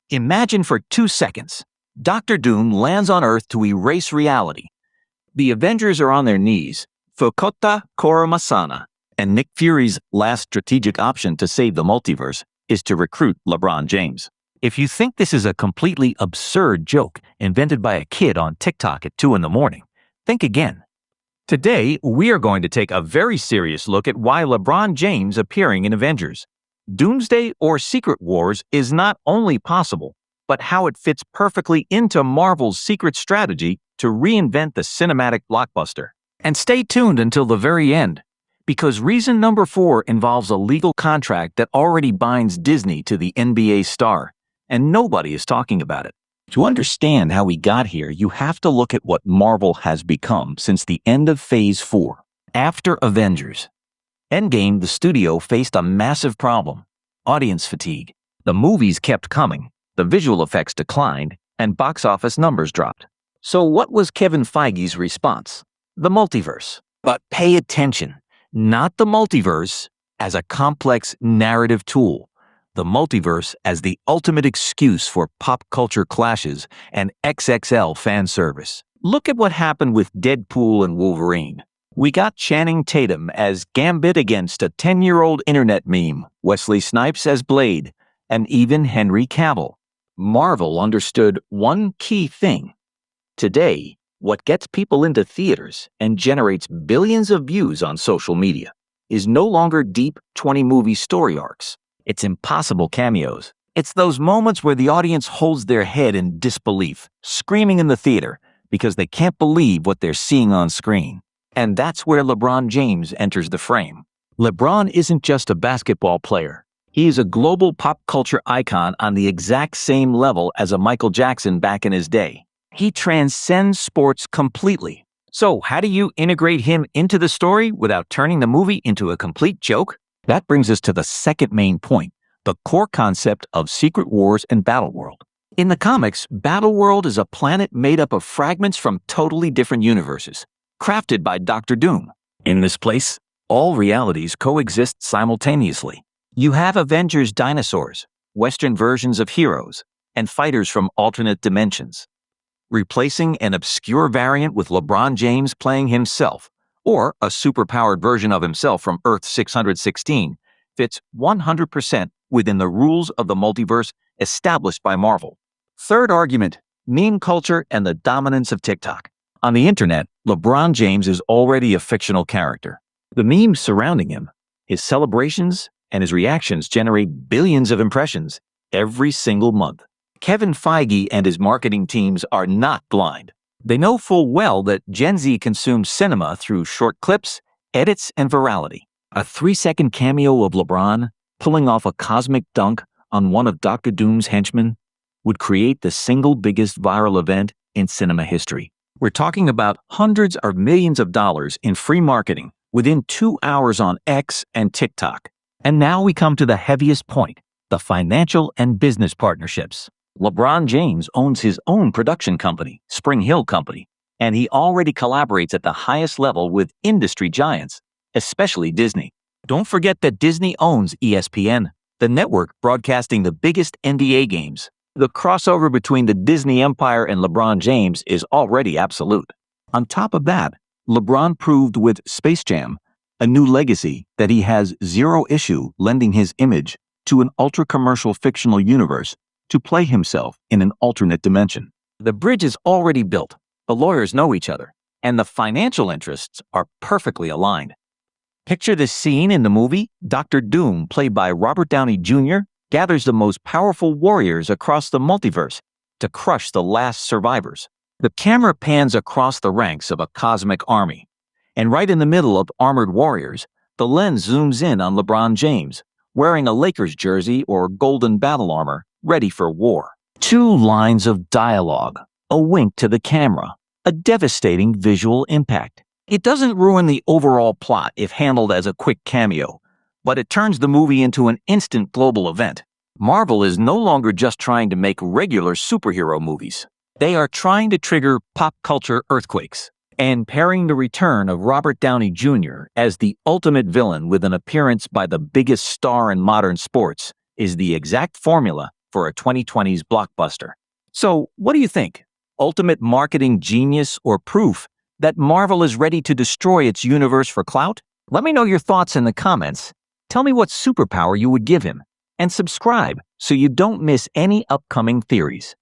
Imagine for 2 seconds. Dr. Doom lands on Earth to erase reality. The Avengers are on their knees. Fukota Koromasana. And Nick Fury's last strategic option to save the multiverse is to recruit LeBron James. If you think this is a completely absurd joke invented by a kid on TikTok at 2 in the morning, think again. Today, we are going to take a very serious look at why LeBron James appearing in Avengers Doomsday or Secret Wars is not only possible, but how it fits perfectly into Marvel's secret strategy to reinvent the cinematic blockbuster. And stay tuned until the very end, because reason number 4 involves a legal contract that already binds Disney to the NBA star, and nobody is talking about it. To understand how we got here, you have to look at what Marvel has become since the end of Phase 4. After Avengers Endgame, the studio faced a massive problem: audience fatigue. The movies kept coming, the visual effects declined, and box office numbers dropped. So what was Kevin Feige's response? The multiverse. But pay attention, not the multiverse as a complex narrative tool. The multiverse as the ultimate excuse for pop culture clashes and XXL fan service. Look at what happened with Deadpool and Wolverine. We got Channing Tatum as Gambit against a 10-year-old internet meme, Wesley Snipes as Blade, and even Henry Cavill. Marvel understood one key thing. Today, what gets people into theaters and generates billions of views on social media is no longer deep 20-movie story arcs. It's impossible cameos. It's those moments where the audience holds their head in disbelief, screaming in the theater because they can't believe what they're seeing on screen. And that's where LeBron James enters the frame. LeBron isn't just a basketball player. He is a global pop culture icon on the exact same level as a Michael Jackson back in his day. He transcends sports completely. So how do you integrate him into the story without turning the movie into a complete joke? That brings us to the second main point, the core concept of Secret Wars and Battleworld. In the comics, Battleworld is a planet made up of fragments from totally different universes, crafted by Dr. Doom. In this place, all realities coexist simultaneously. You have Avengers dinosaurs, Western versions of heroes, and fighters from alternate dimensions. Replacing an obscure variant with LeBron James playing himself, or a superpowered version of himself from Earth 616, fits 100% within the rules of the multiverse established by Marvel. Third argument, meme culture and the dominance of TikTok. On the internet, LeBron James is already a fictional character. The memes surrounding him, his celebrations, and his reactions generate billions of impressions every single month. Kevin Feige and his marketing teams are not blind. They know full well that Gen Z consumes cinema through short clips, edits, and virality. A 3-second cameo of LeBron pulling off a cosmic dunk on one of Dr. Doom's henchmen would create the single biggest viral event in cinema history. We're talking about hundreds of millions of dollars in free marketing within 2 hours on X and TikTok. And now we come to the heaviest point, the financial and business partnerships. LeBron James owns his own production company, Spring Hill Company, and he already collaborates at the highest level with industry giants, especially Disney. Don't forget that Disney owns ESPN, the network broadcasting the biggest NBA games. The crossover between the Disney empire and LeBron James is already absolute. On top of that, LeBron proved with Space Jam, a new legacy, that he has zero issue lending his image to an ultra-commercial fictional universe to play himself in an alternate dimension. The bridge is already built, the lawyers know each other, and the financial interests are perfectly aligned. Picture this scene in the movie. Dr. Doom, played by Robert Downey Jr., gathers the most powerful warriors across the multiverse to crush the last survivors. The camera pans across the ranks of a cosmic army, and right in the middle of armored warriors, the lens zooms in on LeBron James, wearing a Lakers jersey or golden battle armor, ready for war. 2 lines of dialogue, a wink to the camera, a devastating visual impact. It doesn't ruin the overall plot if handled as a quick cameo, but it turns the movie into an instant global event. Marvel is no longer just trying to make regular superhero movies. They are trying to trigger pop culture earthquakes. And pairing the return of Robert Downey Jr. as the ultimate villain with an appearance by the biggest star in modern sports is the exact formula for a 2020s blockbuster. So, what do you think? Ultimate marketing genius or proof that Marvel is ready to destroy its universe for clout? Let me know your thoughts in the comments. Tell me what superpower you would give him, and subscribe so you don't miss any upcoming theories.